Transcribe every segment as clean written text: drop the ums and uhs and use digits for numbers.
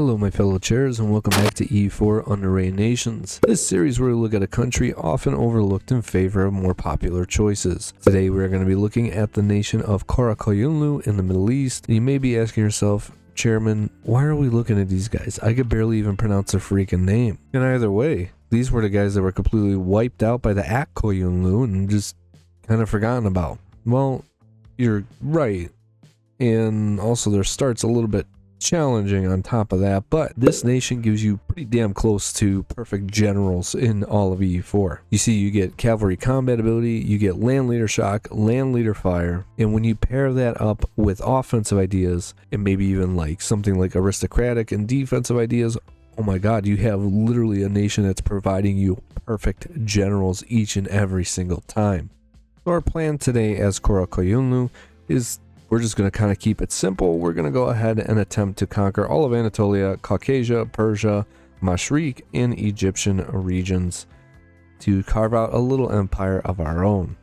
Hello my fellow chairs and welcome back to E4 Underrated Nations. This series where we look at a country often overlooked in favor of more popular choices. Today we're going to be looking at the nation of Qara Qoyunulu in the Middle East. And you may be asking yourself, Chairman, why are we looking at these guys? I could barely even pronounce their freaking name. And either way, these were the guys that were completely wiped out by the Qara Qoyunulu and just kind of forgotten about. Well, you're right. And also their start's a little bit challenging on top of that, but this nation gives you pretty damn close to perfect generals in all of E4. You see, you get cavalry combat ability, you get land leader shock, land leader fire, and when you pair that up with offensive ideas and maybe even like something like aristocratic and defensive ideas, oh my god, you have literally a nation that's providing you perfect generals each and every single time. So our plan today as Qara Qoyunulu is we're just going to kind of keep it simple. We're going to go ahead and attempt to conquer all of Anatolia, Caucasia, Persia, Mashriq, and Egyptian regions to carve out a little empire of our own.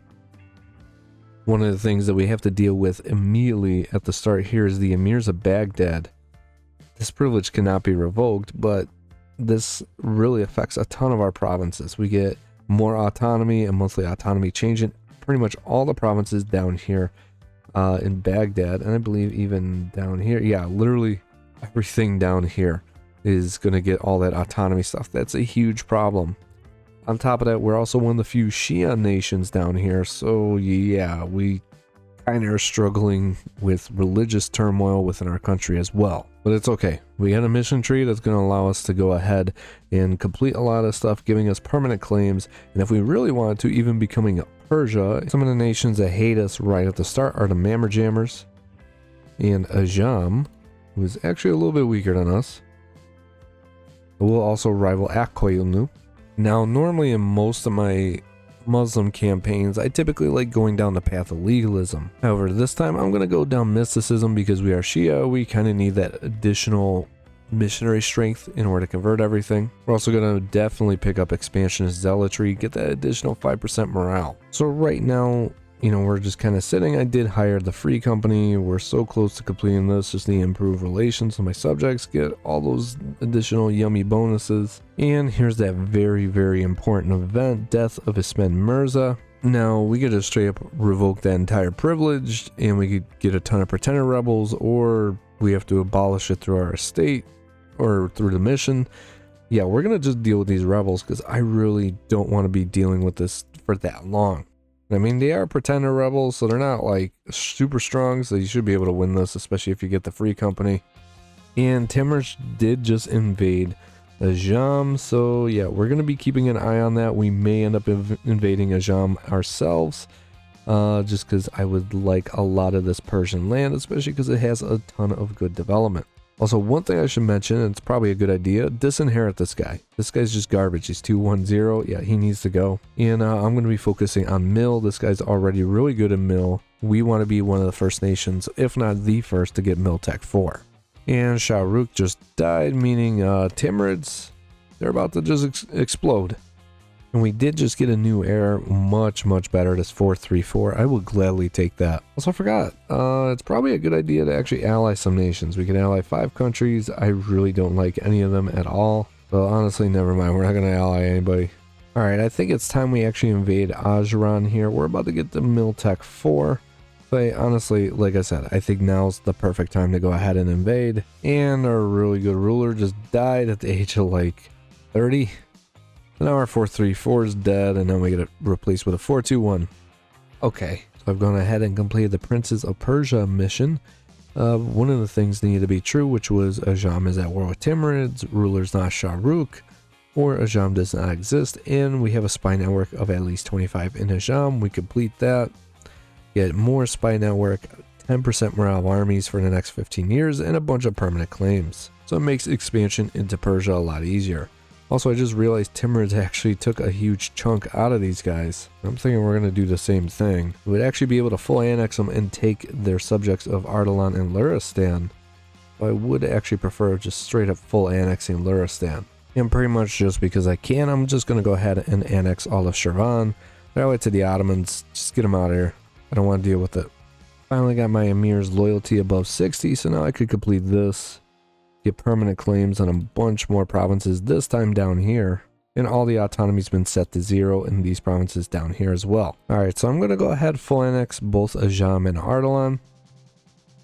One of the things that we have to deal with immediately at the start here is the Emirs of Baghdad. This privilege cannot be revoked, but this really affects a ton of our provinces. We get more autonomy and monthly autonomy changing pretty much all the provinces down here in Baghdad, and I believe even down here. Yeah, literally everything down here is going to get all that autonomy stuff. That's a huge problem. On top of that, we're also one of the few Shia nations down here, so yeah, we kind of are struggling with religious turmoil within our country as well. But it's okay. We got a mission tree that's going to allow us to go ahead and complete a lot of stuff, giving us permanent claims, and if we really wanted to, even becoming Persia. Some of the nations that hate us right at the start are the Mammerjammers and Ajam, who is actually a little bit weaker than us. We'll also rival Qara Qoyunulu. Now, normally in most of my Muslim campaigns, I typically like going down the path of legalism. However, this time I'm going to go down mysticism because we are Shia. We kind of need that additional missionary strength in order to convert everything. We're also going to definitely pick up expansionist zealotry, get that additional 5% morale. So right now, you know, we're just kind of sitting. I did hire the free company. We're so close to completing this. Just need to improve relations so my subjects get all those additional yummy bonuses. And here's that very, very important event, death of Ismail Mirza. Now, we could just straight up revoke that entire privilege and we could get a ton of pretender rebels, or we have to abolish it through our estate or through the mission. Yeah, we're going to just deal with these rebels because I really don't want to be dealing with this for that long. I mean, they are pretender rebels, so they're not like super strong, so you should be able to win this, especially if you get the free company. And Timurid did just invade Ajam, so yeah, we're going to be keeping an eye on that. We may end up invading Ajam ourselves, just because I would like a lot of this Persian land, especially because it has a ton of good development. Also, one thing I should mention, and it's probably a good idea, disinherit this guy. This guy's just garbage. He's 210. Yeah, he needs to go. And I'm going to be focusing on Mill. This guy's already really good at Mill. We want to be one of the first nations, if not the first, to get Mill Tech 4. And Shah Rukh just died, meaning Timurids, they're about to just explode. And we did just get a new heir, much better. This 434. I will gladly take that. Also, I forgot. It's probably a good idea to actually ally some nations. We can ally 5 countries. I really don't like any of them at all. So honestly, never mind. We're not going to ally anybody. All right, I think it's time we actually invade Ajuran here. We're about to get the Miltech 4. But honestly, like I said, I think now's the perfect time to go ahead and invade. And our really good ruler just died at the age of like 30. Now our 434 is dead, and now we get it replaced with a 421. Okay, so I've gone ahead and completed the Princes of Persia mission. One of the things needed to be true, which was Ajam is at war with Timurids, ruler's not Shah Rukh, or Ajam does not exist, and we have a spy network of at least 25 in Ajam. We complete that, get more spy network, 10% morale of armies for the next 15 years, and a bunch of permanent claims. So it makes expansion into Persia a lot easier. Also, I just realized Timurids actually took a huge chunk out of these guys. I'm thinking we're going to do the same thing. We would actually be able to full annex them and take their subjects of Ardalan and Luristan. I would actually prefer just straight up full annexing Luristan. And pretty much just because I can, I'm just going to go ahead and annex all of Shirvan. That way to the Ottomans, just get them out of here. I don't want to deal with it. Finally got my Emir's loyalty above 60, so now I could complete this. get permanent claims on a bunch more provinces, this time down here. And all the autonomy's been set to 0 in these provinces down here as well. Alright, so I'm going to go ahead full annex both Ajam and Ardalan.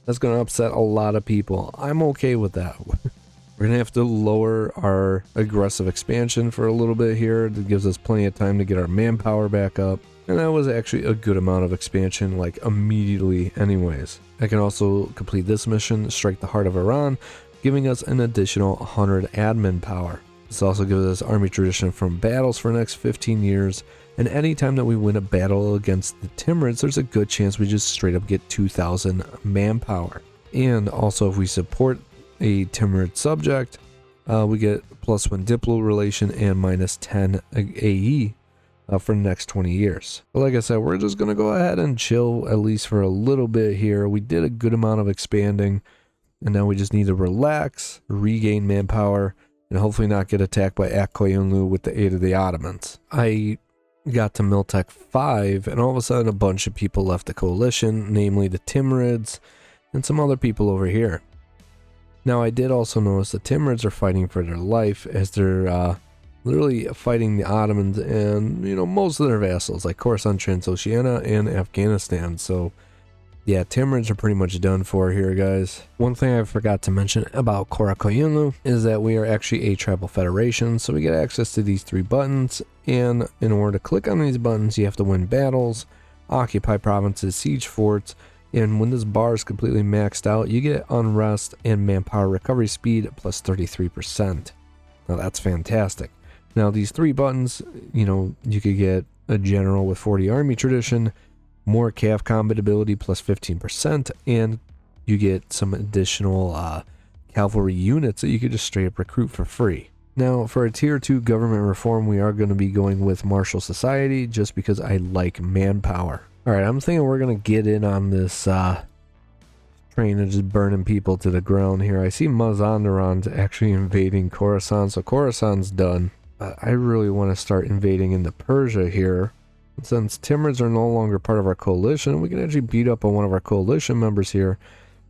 That's going to upset a lot of people. I'm okay with that. We're going to have to lower our aggressive expansion for a little bit here. That gives us plenty of time to get our manpower back up. And that was actually a good amount of expansion, like immediately anyways. I can also complete this mission, strike the heart of Iran, giving us an additional 100 admin power. This also gives us army tradition from battles for the next 15 years. And anytime that we win a battle against the Timurids, there's a good chance we just straight up get 2,000 manpower. And also if we support a Timurid subject, we get +1 Diplo relation and -10 AE for the next 20 years. But like I said, we're just going to go ahead and chill at least for a little bit here. We did a good amount of expanding, and now we just need to relax, regain manpower, and hopefully not get attacked by Qara Qoyunulu with the aid of the Ottomans. I got to Miltech 5, and all of a sudden a bunch of people left the coalition, namely the Timurids and some other people over here. Now I did also notice the Timurids are fighting for their life as they're literally fighting the Ottomans and, you know, most of their vassals like Khorasan, Transoxiana, and Afghanistan. So yeah, Timurids are pretty much done for here, guys. One thing I forgot to mention about Qara Qoyunulu is that we are actually a tribal federation, so we get access to these 3 buttons, and in order to click on these buttons, you have to win battles, occupy provinces, siege forts, and when this bar is completely maxed out, you get unrest and manpower recovery speed plus 33%. Now that's fantastic. Now these 3 buttons, you know, you could get a general with 40 army tradition, more cav combat ability plus 15%, and you get some additional cavalry units that you could just straight up recruit for free. Now for a tier 2 government reform, we are going to be going with martial society just because I like manpower. Alright, I'm thinking we're going to get in on this train and just burning people to the ground here. I see Mazandaran's actually invading Khorasan, so Khorasan's done. But I really want to start invading into Persia here. Since Timurids are no longer part of our coalition, we can actually beat up on one of our coalition members here.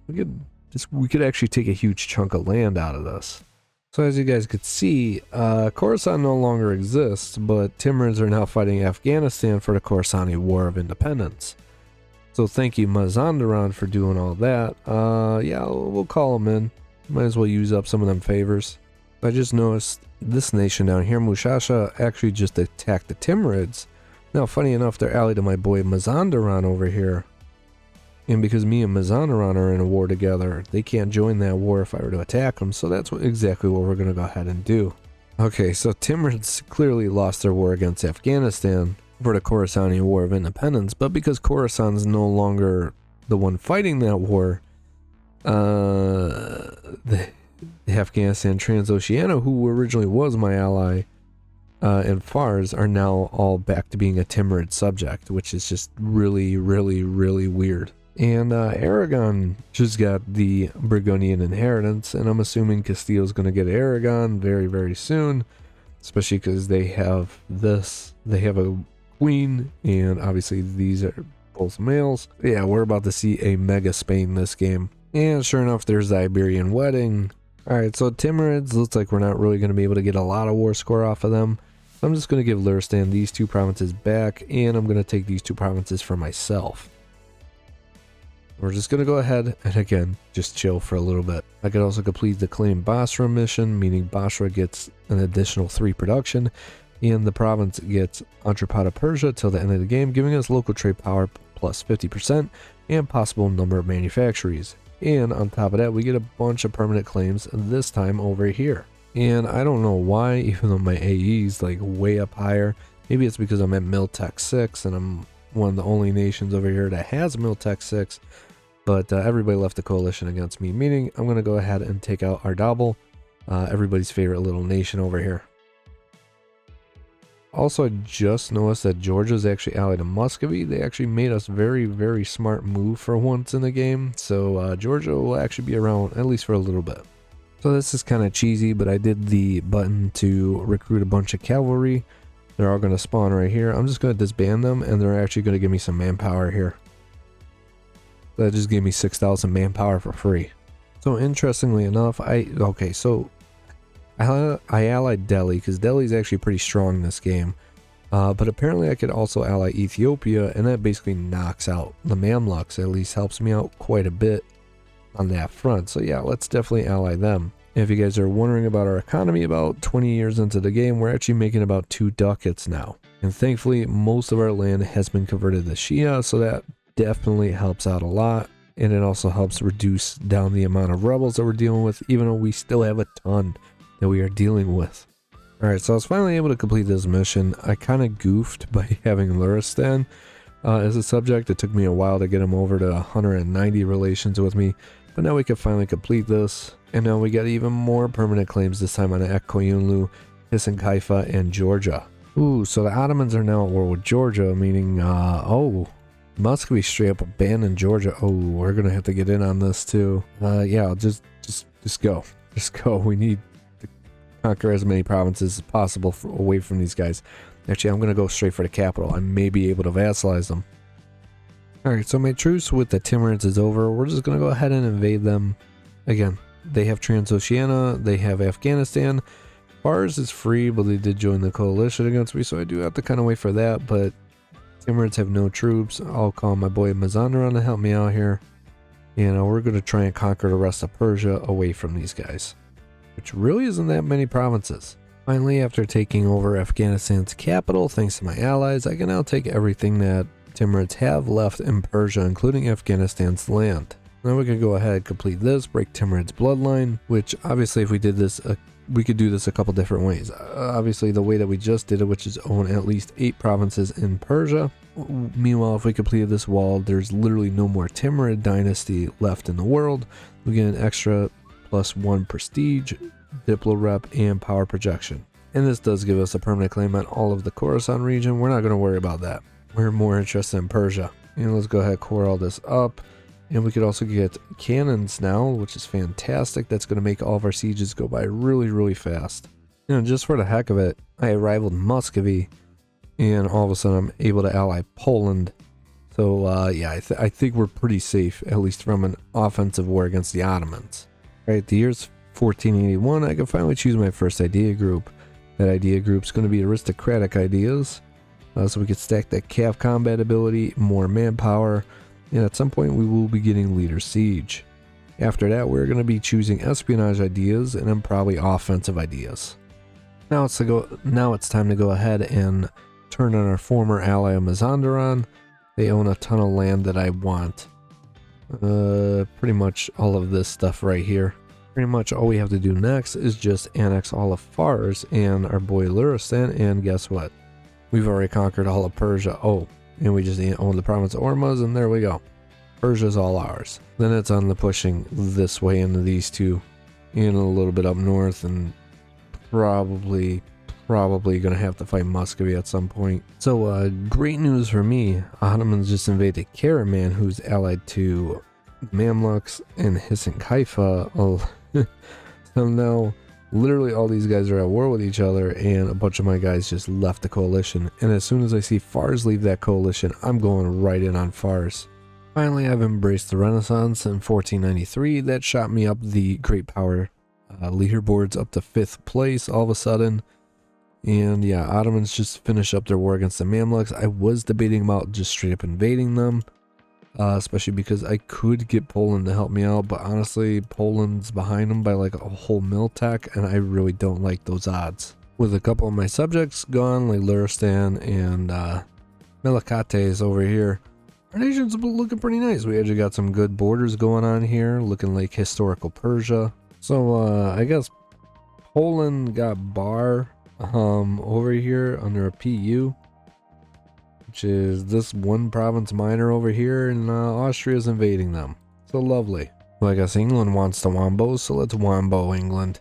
We could actually take a huge chunk of land out of this. So as you guys could see, Khorasan no longer exists, but Timurids are now fighting Afghanistan for the Khorasani War of Independence. So thank you Mazandaran for doing all that. Yeah, we'll call them in. Might as well use up some of them favors. I just noticed this nation down here, Mushasha, actually just attacked the Timurids. Now, funny enough, they're allied to my boy Mazandaran over here. And because me and Mazandaran are in a war together, they can't join that war if I were to attack them. So that's exactly what we're going to go ahead and do. Okay, so Timurids clearly lost their war against Afghanistan for the Khorasani War of Independence. But because Khorasan's no longer the one fighting that war, the Afghanistan Transoxiana, who originally was my ally, and Fars are now all back to being a Timurid subject, which is just really, really, really weird. And Aragon just got the Burgundian inheritance, and I'm assuming Castillo's going to get Aragon very, very soon, especially because they have this. They have a queen, and obviously these are both males. Yeah, we're about to see a mega Spain this game. And sure enough, there's the Iberian wedding. Alright, so Timurids, looks like we're not really going to be able to get a lot of war score off of them. So I'm just going to give Luristan these 2 provinces back, and I'm going to take these 2 provinces for myself. We're just going to go ahead and again, just chill for a little bit. I could also complete the Claim Basra mission, meaning Basra gets an additional 3 production, and the province gets Antropada Persia till the end of the game, giving us local trade power plus 50% and possible number of manufactories. And on top of that, we get a bunch of permanent claims this time over here. And I don't know why, even though my AE is like way up higher. Maybe it's because I'm at Miltech 6 and I'm one of the only nations over here that has Miltech 6. But everybody left the coalition against me, meaning I'm going to go ahead and take out Ardabil, everybody's favorite little nation over here. Also, I just noticed that Georgia's actually allied to Muscovy. They actually made us very, very smart move for once in the game. So Georgia will actually be around at least for a little bit. So this is kind of cheesy, but I did the button to recruit a bunch of cavalry. They're all going to spawn right here. I'm just going to disband them, and they're actually going to give me some manpower here. That just gave me 6,000 manpower for free. So interestingly enough, I allied Delhi because Delhi is actually pretty strong in this game. But apparently I could also ally Ethiopia, and that basically knocks out the Mamluks. At least helps me out quite a bit on that front. So yeah, let's definitely ally them. If you guys are wondering about our economy, about 20 years into the game, we're actually making about 2 ducats now. And thankfully, most of our land has been converted to Shia, so that definitely helps out a lot. And it also helps reduce down the amount of rebels that we're dealing with, even though we still have a ton that we are dealing with. Alright, so I was finally able to complete this mission. I kind of goofed by having Luristan as a subject. It took me a while to get him over to 190 relations with me, but now we can finally complete this. And now we got even more permanent claims, this time on Qara Qoyunulu, Haifa, and Georgia. Ooh, so the Ottomans are now at war with Georgia, meaning, Muscovy straight up abandoned Georgia. Oh, we're gonna have to get in on this too. Yeah, just go. Just go. We need to conquer as many provinces as possible away from these guys. Actually, I'm gonna go straight for the capital. I may be able to vassalize them. Alright, so my truce with the Timurids is over. We're just gonna go ahead and invade them. Again, they have Transoceania, they have Afghanistan. Fars is free, but they did join the coalition against me, so I do have to kind of wait for that, but Timurids have no troops. I'll call my boy Mazandaran to help me out here. And we're going to try and conquer the rest of Persia away from these guys, which really isn't that many provinces. Finally, after taking over Afghanistan's capital, thanks to my allies, I can now take everything that Timurids have left in Persia, including Afghanistan's land. Now we can go ahead and complete this, break Timurids' bloodline, which obviously if we did this, we could do this a couple different ways. Obviously the way that we just did it, which is own at least 8 provinces in Persia. Meanwhile, if we completed this wall, there's literally no more Timurid dynasty left in the world. We get an extra +1 prestige, Diplo rep, and power projection. And this does give us a permanent claim on all of the Khorasan region. We're not going to worry about that. We're more interested in Persia. And let's go ahead and core all this up. And we could also get cannons now, which is fantastic. That's going to make all of our sieges go by really, really fast. You know, just for the heck of it, I rivaled Muscovy, and all of a sudden I'm able to ally Poland. So, yeah, I think we're pretty safe, at least from an offensive war against the Ottomans. Right, the year's 1481, I can finally choose my first idea group. That idea group's going to be aristocratic ideas. So we can stack that cav combat ability, more manpower, and at some point we will be getting leader siege. After that, we're going to be choosing espionage ideas and then probably offensive ideas. Now it's time to go ahead and turn on our former ally Mazandaran. They own a ton of land that I want. Pretty much all of this stuff right here. Pretty much all we have to do next is just annex all of Fars and our boy Luristan, and guess what? We've already conquered all of Persia. Oh, and we just own the province of Ormuz, and there we go. Persia's all ours. Then it's on the pushing this way into these two, and a little bit up north, and probably gonna have to fight Muscovy at some point. So great news for me. Ottomans just invaded Karaman, who's allied to Mamluks and Haifa. So now literally all these guys are at war with each other, and a bunch of my guys just left the coalition. And as soon as I see Fars leave that coalition, I'm going right in on Fars. Finally, I've embraced the Renaissance in 1493. That shot me up the Great Power leaderboards up to 5th place all of a sudden. And yeah, Ottomans just finished up their war against the Mamluks. I was debating about just straight up invading them, especially because I could get Poland to help me out, but honestly, Poland's behind them by like a whole mil tech, and I really don't like those odds. With a couple of my subjects gone, like Luristan and Melikates over here, our nation's looking pretty nice. We actually got some good borders going on here, looking like historical Persia. So I guess Poland got Bar over here under a PU, which is this one province minor over here, and Austria's invading them. So lovely. Well, I guess England wants to wombo, so let's wombo England.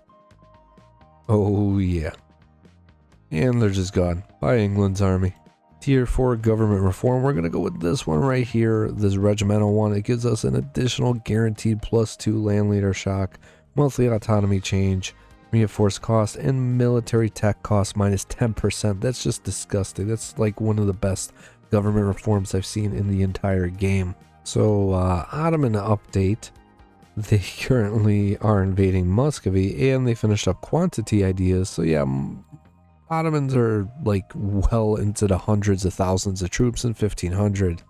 Oh yeah. And they're just gone. Bye, England's army. Tier 4 government reform. We're going to go with this one right here, this regimental one. It gives us an additional guaranteed +2 land leader shock, monthly autonomy change, reinforced cost, and military tech cost -10%. That's just disgusting. That's like one of the best government reforms I've seen in the entire game. So Ottoman update. they currently are invading Muscovy, and they finished up quantity ideas. So yeah, Ottomans are like well into the hundreds of thousands of troops in 1500.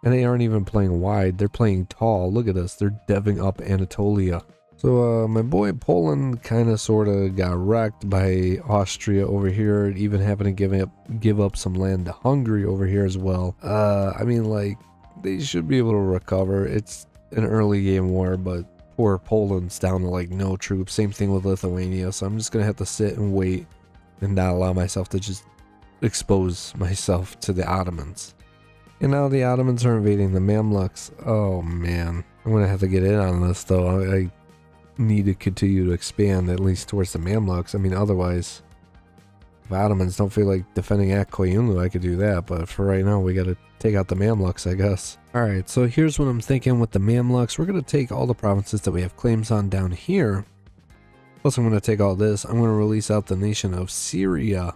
And they aren't even playing wide, they're playing tall. Look at us, they're deving up Anatolia. So my boy Poland kind of sort of got wrecked by Austria over here, even having to give up some land to Hungary over here as well. I mean, like, they should be able to recover. It's an early game war, but poor Poland's down to like no troops. Same thing with Lithuania, so I'm just gonna have to sit and wait and not allow myself to just expose myself to the Ottomans. And now the Ottomans are invading the Mamluks. Oh man, I'm gonna have to get in on this though. I need to continue to expand at least towards the Mamluks. I mean, otherwise, if Ottomans don't feel like defending Qara Qoyunulu, I could do that. But for right now, we gotta take out the Mamluks, I guess. Alright, so here's what I'm thinking with the Mamluks. We're gonna take all the provinces that we have claims on down here. Plus, I'm gonna take all this. I'm gonna release out the nation of Syria.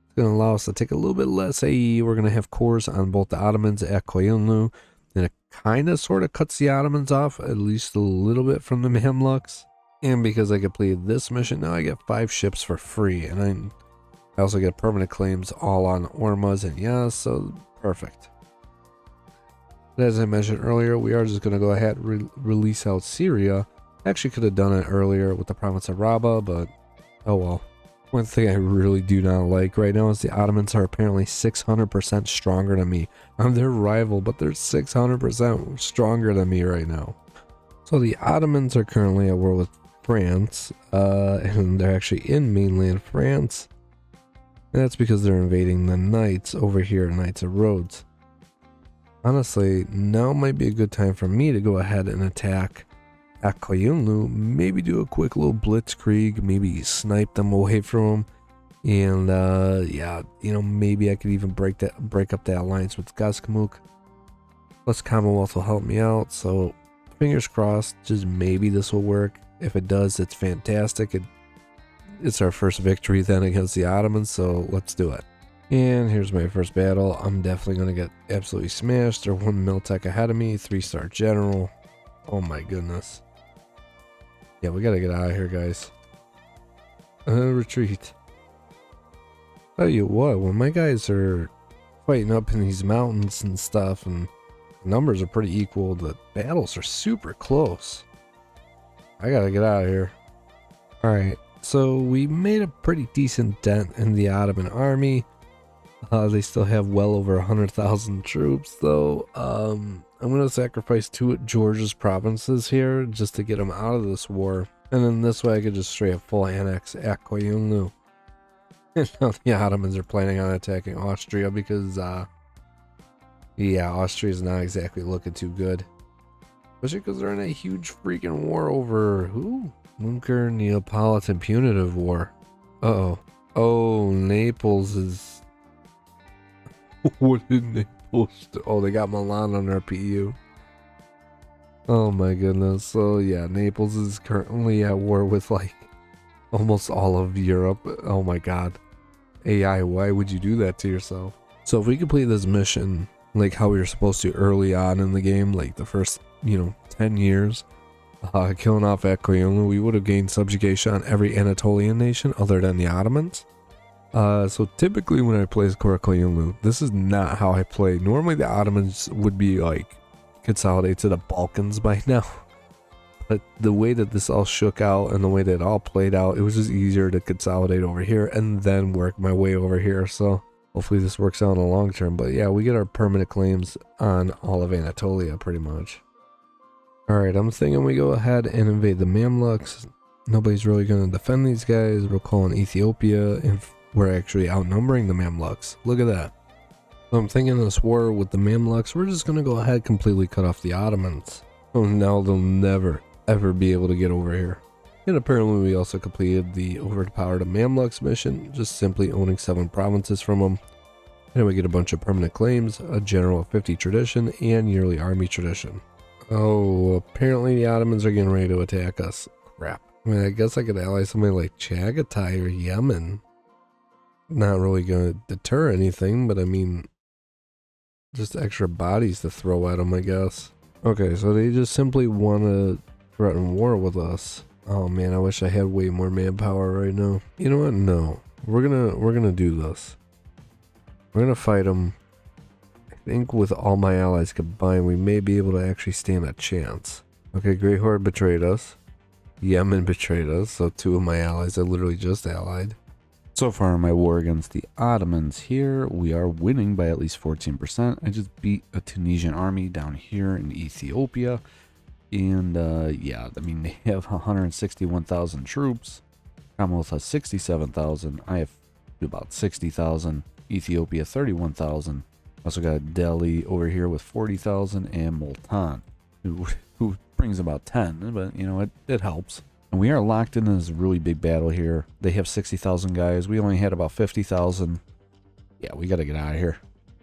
It's gonna allow us to take a little bit less AE. We're gonna have cores on both the Ottomans and Qara Qoyunulu. And it kind of sort of cuts the Ottomans off, at least a little bit from the Mamluks. And because I completed this mission, now I get 5 ships for free. And I also get permanent claims all on Ormuz and Yas, so perfect. But as I mentioned earlier, we are just going to go ahead and release out Syria. Actually could have done it earlier with the province of Rabah, but oh well. One thing I really do not like right now is the Ottomans are apparently 600% stronger than me. I'm their rival, but they're 600% stronger than me right now. So the Ottomans are currently at war with France, and they're actually in mainland France. And that's because they're invading the Knights over here, Knights of Rhodes. Honestly, now might be a good time for me to go ahead and attack Qara Qoyunulu, maybe do a quick little blitzkrieg, maybe snipe them away from them, and yeah, you know, maybe I could even break up that alliance with Gazkamuk. Plus Commonwealth will help me out, so fingers crossed, just maybe this will work. If it does, it's fantastic. It's our first victory then against the Ottomans, so let's do it. And here's my first battle. I'm definitely going to get absolutely smashed. They're 1 Miltech ahead of me, 3-star general. Oh my goodness. Yeah, we gotta get out of here, guys. Retreat. Tell you what, when my guys are fighting up in these mountains and stuff, and numbers are pretty equal, the battles are super close. I gotta get out of here. Alright, so we made a pretty decent dent in the Ottoman army. They still have well over 100,000 troops, though. I'm going to sacrifice 2 of Georgia's provinces here just to get them out of this war. And then this way I could just straight up full annex Qara Qoyunulu. And now the Ottomans are planning on attacking Austria because, yeah, Austria's not exactly looking too good. Especially because they're in a huge freaking war over, who? Munker Neapolitan Punitive War. Uh-oh. Oh, Naples is... What did Naples do? Oh, they got Milan on their PU. Oh my goodness. So yeah, Naples is currently at war with like almost all of Europe. Oh my god. AI, why would you do that to yourself? So if we complete this mission like how we were supposed to early on in the game, like the first, 10 years, killing off Qara Qoyunulu, we would have gained subjugation on every Anatolian nation other than the Ottomans. So typically when I play as Qara Qoyunulu, this is not how I play. Normally the Ottomans would be like consolidated to the Balkans by now. But the way that this all shook out and the way that it all played out, it was just easier to consolidate over here and then work my way over here. So hopefully this works out in the long term. But yeah, we get our permanent claims on all of Anatolia pretty much. Alright, I'm thinking we go ahead and invade the Mamluks. Nobody's really going to defend these guys. We're calling Ethiopia, and we're actually outnumbering the Mamluks. Look at that. So I'm thinking this war with the Mamluks, we're just going to go ahead and completely cut off the Ottomans. So now they'll never, ever be able to get over here. And apparently we also completed the Overpowered Mamluks mission, just simply owning 7 provinces from them. And we get a bunch of permanent claims, a general of 50 tradition, and yearly army tradition. Oh, apparently the Ottomans are getting ready to attack us. Crap. I mean, I guess I could ally somebody like Chagatai or Yemen. Not really going to deter anything, but I mean, just extra bodies to throw at them, I guess. Okay, so they just simply want to threaten war with us. Oh man, I wish I had way more manpower right now. You know what? No. We're gonna do this. We're gonna fight them. I think with all my allies combined, we may be able to actually stand a chance. Okay, Great Horde betrayed us. Yemen betrayed us, so 2 of my allies are literally just allied. So far in my war against the Ottomans here, we are winning by at least 14%. I just beat a Tunisian army down here in Ethiopia. And yeah, I mean, they have 161,000 troops. Commonwealth has 67,000. I have about 60,000. Ethiopia 31,000. Also got Delhi over here with 40,000 and Multan, who brings about 10, but you know, it helps. And we are locked in this really big battle here. They have 60,000 guys. We only had about 50,000. Yeah, we got to get out of here.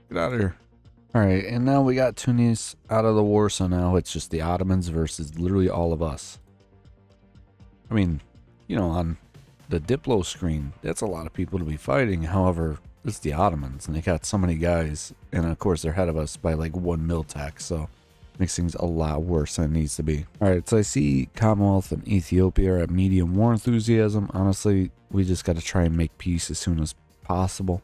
Get out of here. All right, and now we got Tunis out of the war, so now it's just the Ottomans versus literally all of us. I mean, you know, on the Diplo screen, that's a lot of people to be fighting. However, it's the Ottomans, and they got so many guys, and of course they're ahead of us by like 1 mil tech, so makes things a lot worse than it needs to be. All right, so I see Commonwealth and Ethiopia are at medium war enthusiasm. Honestly, we just got to try and make peace as soon as possible.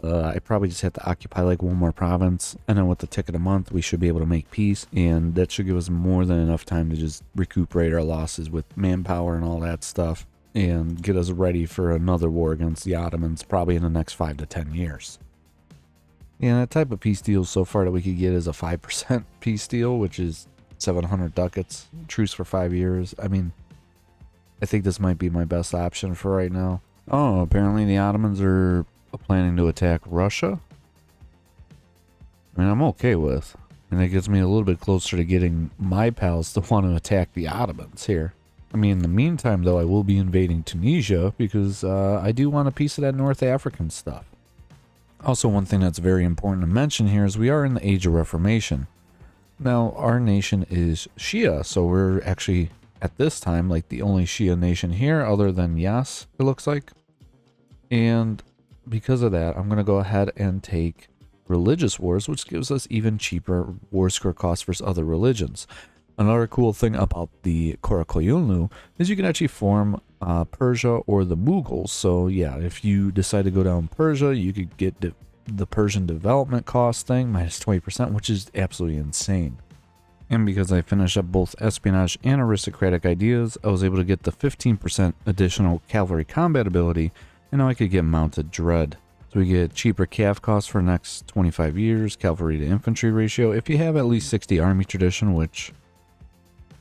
I probably just have to occupy like 1 more province, and then with the tick of the month, we should be able to make peace, and that should give us more than enough time to just recuperate our losses with manpower and all that stuff, and get us ready for another war against the Ottomans, probably in the next 5 to 10 years. Yeah, that type of peace deal so far that we could get is a 5% peace deal, which is 700 ducats, truce for 5 years. I mean, I think this might be my best option for right now. Oh, apparently the Ottomans are planning to attack Russia. I mean, I'm okay with. And that gets me a little bit closer to getting my pals to want to attack the Ottomans here. I mean, in the meantime, though, I will be invading Tunisia because I do want a piece of that North African stuff. Also, one thing that's very important to mention here is we are in the Age of Reformation. Now, our nation is Shia, so we're actually, at this time, like the only Shia nation here other than Yas, it looks like. And because of that, I'm going to go ahead and take religious wars, which gives us even cheaper war score costs versus other religions. Another cool thing about the Qara Qoyunulu is you can actually form Persia or the Mughals. So yeah, if you decide to go down Persia, you could get the Persian development cost thing minus 20%, which is absolutely insane. And because I finished up both espionage and aristocratic ideas, I was able to get the 15% additional cavalry combat ability, and now I could get mounted dread. So we get cheaper cav costs for the next 25 years, cavalry to infantry ratio. If you have at least 60 army tradition, which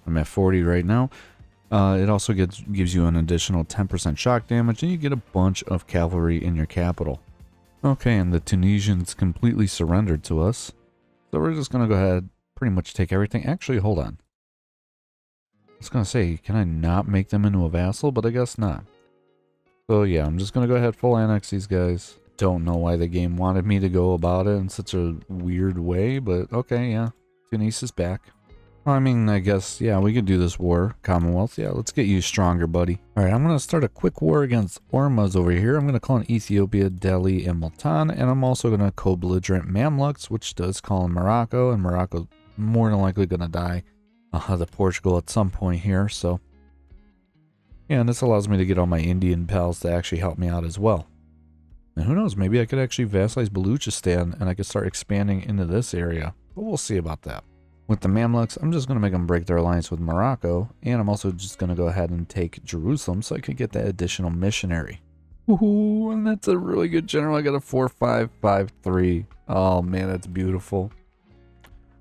I'm at 40 right now, it also gives you an additional 10% shock damage, and you get a bunch of cavalry in your capital. Okay, and the Tunisians completely surrendered to us. So we're just going to go ahead, pretty much take everything. Actually, hold on. I was going to say, can I not make them into a vassal? But I guess not. So yeah, I'm just going to go ahead full annex these guys. Don't know why the game wanted me to go about it in such a weird way, but okay, yeah. Tunis is back. I mean, I guess, yeah, we could do this war. Commonwealth, yeah, let's get you stronger, buddy. Alright, I'm going to start a quick war against Ormuz over here. I'm going to call in Ethiopia, Delhi, and Multan, and I'm also going to co-belligerent Mamluks, which does call in Morocco, and Morocco's more than likely going to die to Portugal at some point here, so. Yeah, and this allows me to get all my Indian pals to actually help me out as well. And who knows, maybe I could actually vassalize Baluchistan, and I could start expanding into this area, but we'll see about that. With the Mamluks, I'm just going to make them break their alliance with Morocco, and I'm also just going to go ahead and take Jerusalem so I could get that additional missionary. Woohoo, and that's a really good general. I got a 4-5-5-3. Oh man, that's beautiful.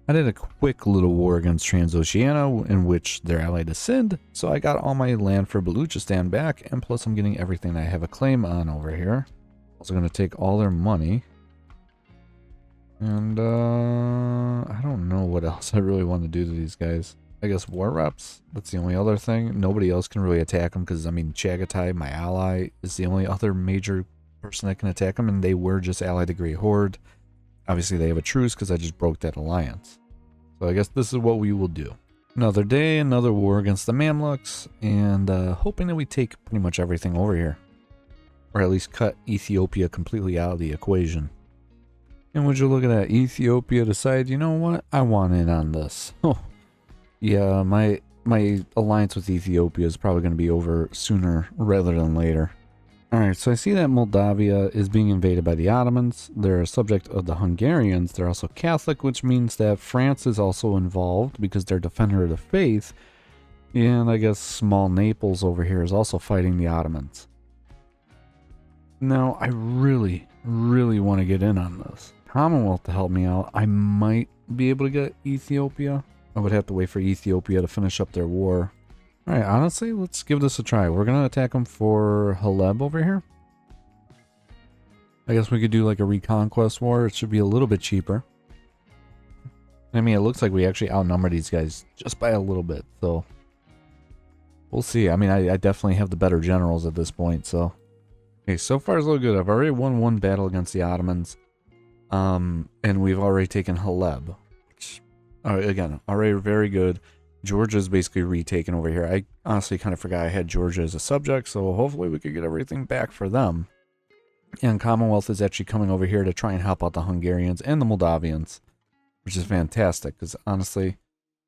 I did a quick little war against Transoceania in which they're allied to Sind, so I got all my land for Baluchistan back, and plus I'm getting everything I have a claim on over here. Also going to take all their money. And, I don't know what else I really want to do to these guys. I guess war reps, that's the only other thing. Nobody else can really attack them because, I mean, Chagatai, my ally, is the only other major person that can attack them, and they were just allied to Great Horde. Obviously, they have a truce because I just broke that alliance. So I guess this is what we will do. Another day, another war against the Mamluks, and hoping that we take pretty much everything over here. Or at least cut Ethiopia completely out of the equation. And would you look at that? Ethiopia decide, you know what? I want in on this. Oh, yeah, my my alliance with Ethiopia is probably going to be over sooner rather than later. Alright, so I see that Moldavia is being invaded by the Ottomans. They're a subject of the Hungarians. They're also Catholic, which means that France is also involved because they're defender of the faith. And I guess small Naples over here is also fighting the Ottomans. Now, I really, really want to get in on this. Commonwealth to help me out. I might be able to get Ethiopia. I would have to wait for Ethiopia to finish up their war. Alright, honestly, let's give this a try. We're going to attack them for Haleb over here. I guess we could do like a reconquest war. It should be a little bit cheaper. I mean, it looks like we actually outnumber these guys just by a little bit, so we'll see. I mean, I definitely have the better generals at this point, so. Okay, so far it's looking good. I've already won one battle against the Ottomans. And we've already taken Haleb. Which, again, already very good. Georgia's basically retaken over here. I honestly kind of forgot I had Georgia as a subject, so hopefully we could get everything back for them. And Commonwealth is actually coming over here to try and help out the Hungarians and the Moldavians, which is fantastic, because honestly,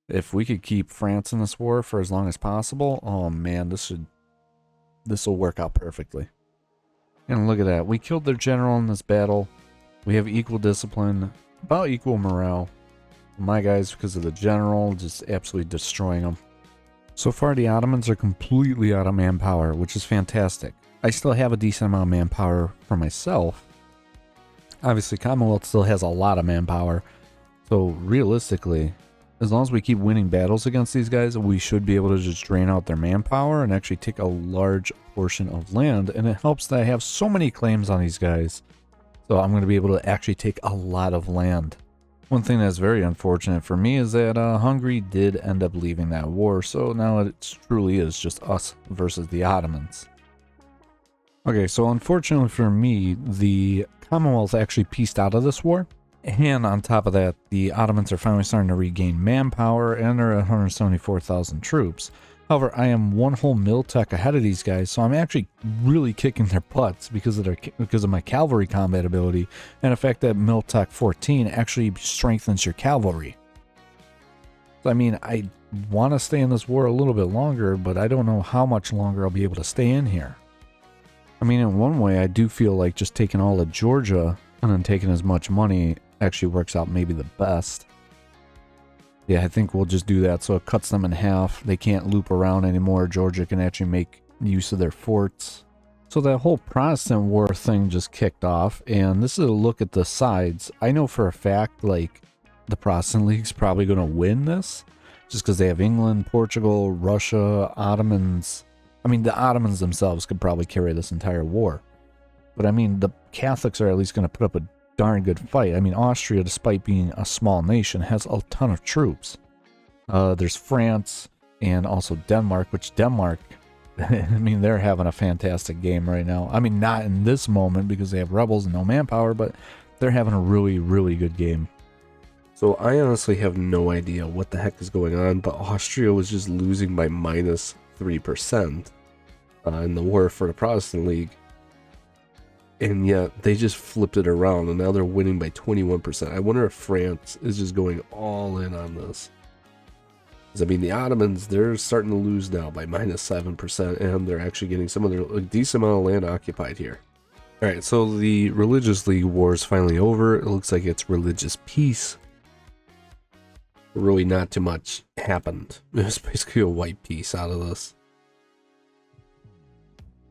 if we could keep France in this war for as long as possible, oh man, this will work out perfectly. And look at that. We killed their general in this battle. We have equal discipline, about equal morale. My guys, because of the general, just absolutely destroying them. So far, the Ottomans are completely out of manpower, which is fantastic. I still have a decent amount of manpower for myself. Obviously, Commonwealth still has a lot of manpower. So realistically, as long as we keep winning battles against these guys, we should be able to just drain out their manpower and actually take a large portion of land. And it helps that I have so many claims on these guys. So I'm going to be able to actually take a lot of land. One thing that's very unfortunate for me is that Hungary did end up leaving that war. So now it truly is just us versus the Ottomans. Okay, so unfortunately for me, the Commonwealth actually pieced out of this war. And on top of that, the Ottomans are finally starting to regain manpower, and they're at 174,000 troops. However, I am one whole mil tech ahead of these guys, so I'm actually really kicking their butts because of my cavalry combat ability, and the fact that mil tech 14 actually strengthens your cavalry. So, I mean, I want to stay in this war a little bit longer, but I don't know how much longer I'll be able to stay in here. I mean, in one way, I do feel like just taking all of Georgia and then taking as much money actually works out maybe the best. Yeah, I think we'll just do that, so it cuts them in half. They can't loop around anymore. Georgia can actually make use of their forts. So that whole Protestant war thing just kicked off, and this is a look at the sides. I know for a fact, like, the Protestant League's probably going to win this, just because they have England, Portugal, Russia, Ottomans. I mean, the Ottomans themselves could probably carry this entire war. But I mean, the Catholics are at least going to put up a darn good fight. I mean, Austria, despite being a small nation, has a ton of troops. There's France and also Denmark, which Denmark, I mean, they're having a fantastic game right now. I mean, not in this moment because they have rebels and no manpower, but they're having a really, really good game. So I honestly have no idea what the heck is going on, but Austria was just losing by minus 3% in the war for the Protestant League. And yet they just flipped it around, and now they're winning by 21%. I wonder if France is just going all in on this. Because, I mean, the Ottomans, they're starting to lose now by minus 7%, and they're actually getting some of their a decent amount of land occupied here. Alright, so the Religious League war is finally over. It looks like it's religious peace. Really not too much happened. It was basically a white peace out of this.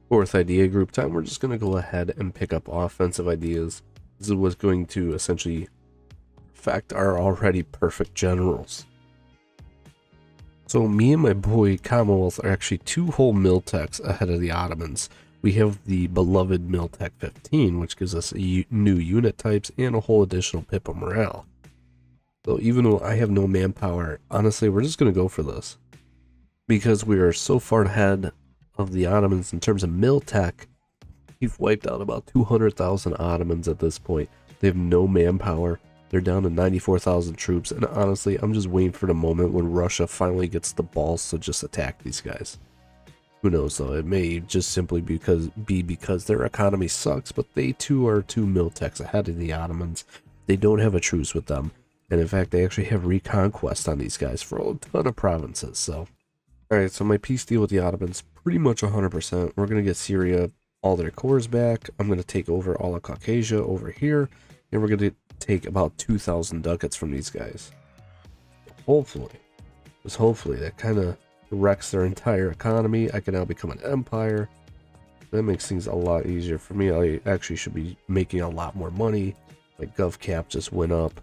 Fourth idea group time. We're just going to go ahead and pick up offensive ideas. This is what's going to essentially affect our already perfect generals. So me and my boy Commonwealth are actually 2 whole mil techs ahead of the Ottomans. We have the beloved mil tech 15, which gives us new unit types and a whole additional pip of morale. So even though I have no manpower, honestly, we're just going to go for this. Because we are so far ahead of the Ottomans in terms of mil tech, we've wiped out about 200,000 Ottomans at this point. They have no manpower. They're down to 94,000 troops, and honestly, I'm just waiting for the moment when Russia finally gets the balls to just attack these guys. Who knows though, it may just simply be because their economy sucks, but they too are 2 mil techs ahead of the Ottomans. They don't have a truce with them, and in fact, they actually have reconquest on these guys for a ton of provinces, so Alright, so my peace deal with the Ottomans, pretty much 100%. We're going to get Syria, all their cores back. I'm going to take over all of Caucasia over here. And we're going to take about 2,000 ducats from these guys. Hopefully, just hopefully, that kind of wrecks their entire economy. I can now become an empire. That makes things a lot easier for me. I actually should be making a lot more money. My gov cap just went up.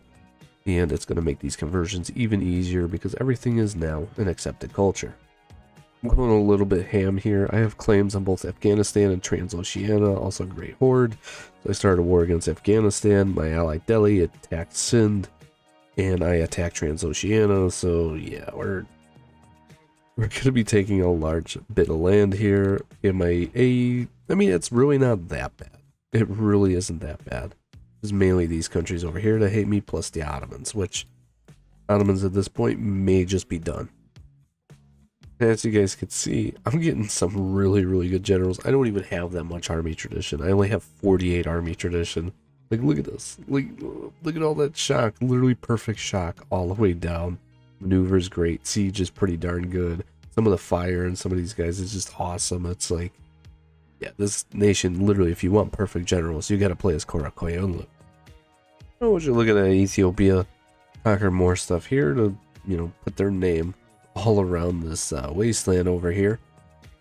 And it's going to make these conversions even easier because everything is now an accepted culture. I'm going a little bit ham here. I have claims on both Afghanistan and Transoceania, also Great Horde. So I started a war against Afghanistan. My ally Delhi attacked Sindh, and I attacked Transoceania. So yeah, we're going to be taking a large bit of land here. I mean, it's really not that bad. It really isn't that bad. It's mainly these countries over here that hate me, plus the Ottomans, which Ottomans at this point may just be done. As you guys can see, I'm getting some really, really good generals. I don't even have that much army tradition. I only have 48 army tradition. Like, look at this. Like, look at all that shock. Literally perfect shock all the way down. Maneuver's great. Siege is pretty darn good. Some of the fire and some of these guys is just awesome. It's like, yeah, this nation, literally, if you want perfect generals, you got to play as Qara Qoyunulu. I want you to look at Ethiopia. Conquer more stuff here to, you know, put their name all around this wasteland over here.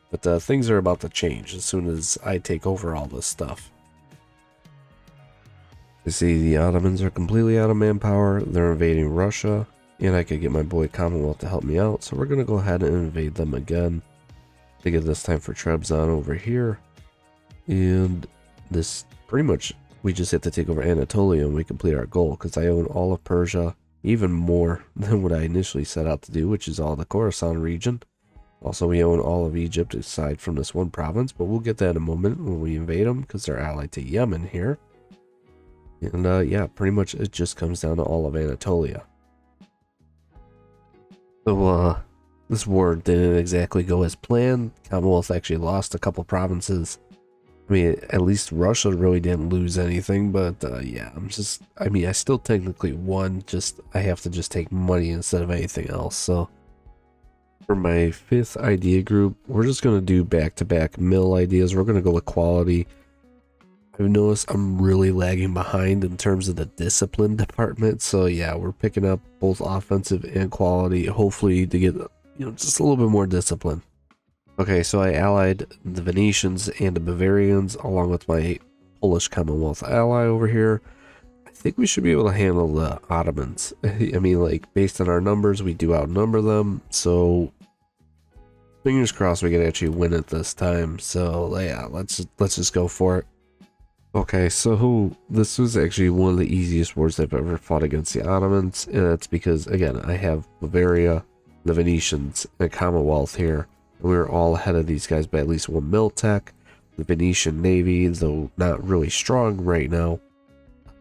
But things are about to change as soon as I take over all this stuff. You see, the Ottomans are completely out of manpower. They're invading Russia, and I could get my boy Commonwealth to help me out. So we're going to go ahead and invade them again. I get this time for Trebizond over here. And this, pretty much, we just have to take over Anatolia and we complete our goal, because I own all of Persia, even more than what I initially set out to do, which is all the Khorasan region. Also, we own all of Egypt aside from this one province, but we'll get that in a moment when we invade them, because they're allied to Yemen here. And yeah, pretty much it just comes down to all of Anatolia. So this war didn't exactly go as planned. Commonwealth actually lost a couple provinces. I mean, at least Russia really didn't lose anything, but yeah, I still technically won, just I have to just take money instead of anything else. So for my 5th idea group, we're just going to do back-to-back mill ideas. We're going to go with quality. I've noticed I'm really lagging behind in terms of the discipline department, so yeah, we're picking up both offensive and quality, hopefully to get, you know, just a little bit more discipline. Okay, so I allied the Venetians and the Bavarians along with my Polish Commonwealth ally over here. I think we should be able to handle the Ottomans. I mean, like, based on our numbers, we do outnumber them, so fingers crossed we can actually win it this time. So yeah, let's just go for it. Okay, so this was actually one of the easiest wars I've ever fought against the Ottomans, and that's because, again, I have Bavaria, the Venetians, and Commonwealth here. We were all ahead of these guys by at least 1 mil tech. The Venetian Navy, though not really strong right now,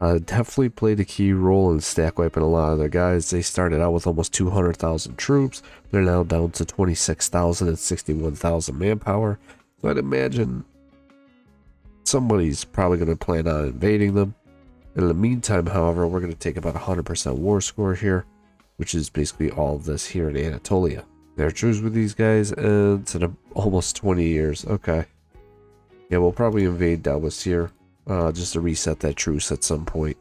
definitely played a key role in stack wiping a lot of their guys. They started out with almost 200,000 troops. They're now down to 26,000 and 61,000 manpower. So I'd imagine somebody's probably going to plan on invading them. In the meantime, however, we're going to take about 100% war score here, which is basically all of this here in Anatolia. They're truce with these guys, and it's in almost 20 years. Okay. Yeah, we'll probably invade Dallas here, just to reset that truce at some point.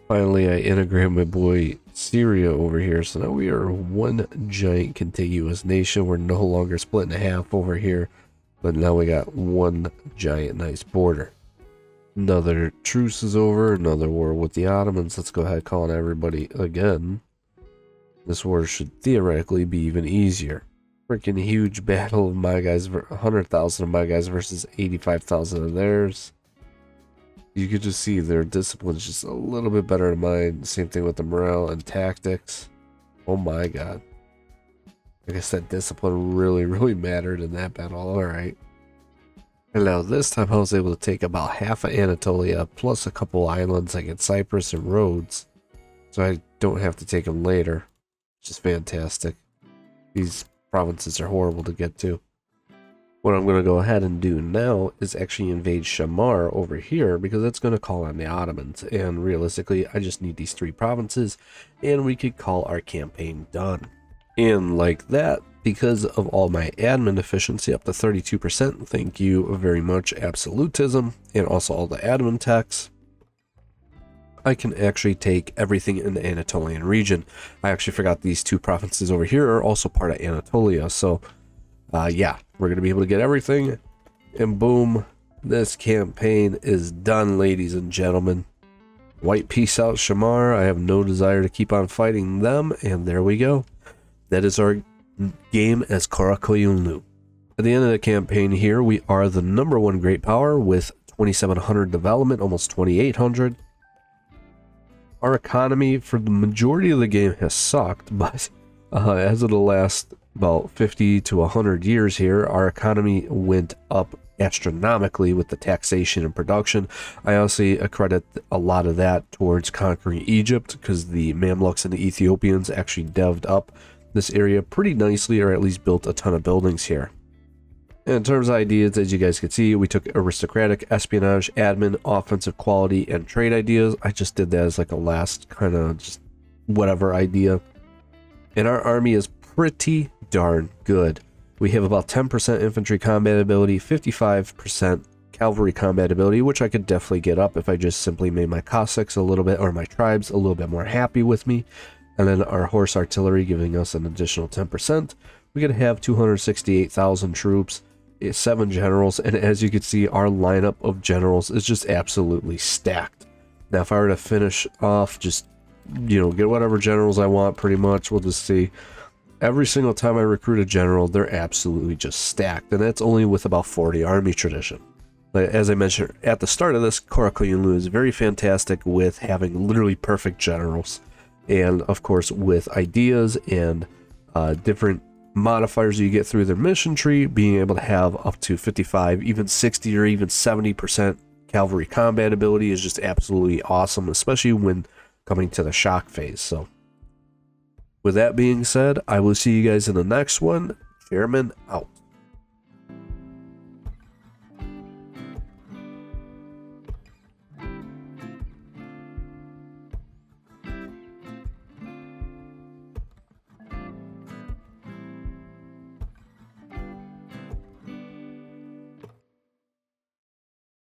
Finally, I integrate my boy Syria over here, so now we are one giant contiguous nation. We're no longer split in half over here, but now we got one giant nice border. Another truce is over, another war with the Ottomans. Let's go ahead calling everybody again. This war should theoretically be even easier. Freaking huge battle of my guys, 100,000 of my guys versus 85,000 of theirs. You could just see their discipline is just a little bit better than mine. Same thing with the morale and tactics. Oh my god. I guess that discipline really, really mattered in that battle. Alright. And now this time I was able to take about half of Anatolia, plus a couple islands like in Cyprus and Rhodes. So I don't have to take them later. Which is fantastic. These provinces are horrible to get to. What I'm going to go ahead and do now is actually invade Shamar over here, because that's going to call on the Ottomans. And realistically, I just need these 3 provinces, and we could call our campaign done. And like that, because of all my admin efficiency up to 32%. Thank you very much, Absolutism, and also all the admin techs. I can actually take everything in the Anatolian region. I actually forgot these two provinces over here are also part of Anatolia. So, yeah, we're going to be able to get everything. And boom, this campaign is done, ladies and gentlemen. White peace out, Shamar. I have no desire to keep on fighting them. And there we go. That is our game as Qara Qoyunulu. At the end of the campaign here, we are the #1 great power with 2,700 development, almost 2,800. Our economy for the majority of the game has sucked, but as of the last about 50 to 100 years here, our economy went up astronomically with the taxation and production. I also accredit a lot of that towards conquering Egypt, because the Mamluks and the Ethiopians actually devved up this area pretty nicely, or at least built a ton of buildings here. And in terms of ideas, as you guys can see, we took aristocratic, espionage, admin, offensive quality, and trade ideas. I just did that as like a last kind of just whatever idea. And our army is pretty darn good. We have about 10% infantry combat ability, 55% cavalry combat ability, which I could definitely get up if I just simply made my Cossacks a little bit, or my tribes a little bit more happy with me. And then our horse artillery giving us an additional 10%. We're going to have 268,000 troops, 7 generals, and as you can see, our lineup of generals is just absolutely stacked. Now, if I were to finish off, just, you know, get whatever generals I want, pretty much, we'll just see. Every single time I recruit a general, they're absolutely just stacked, and that's only with about 40 army tradition. But as I mentioned at the start of this, Qara Qoyunulu is very fantastic with having literally perfect generals. And of course, with ideas and different modifiers you get through their mission tree, being able to have up to 55, even 60, or even 70% cavalry combat ability is just absolutely awesome, especially when coming to the shock phase. So, with that being said, I will see you guys in the next one. Chairman out.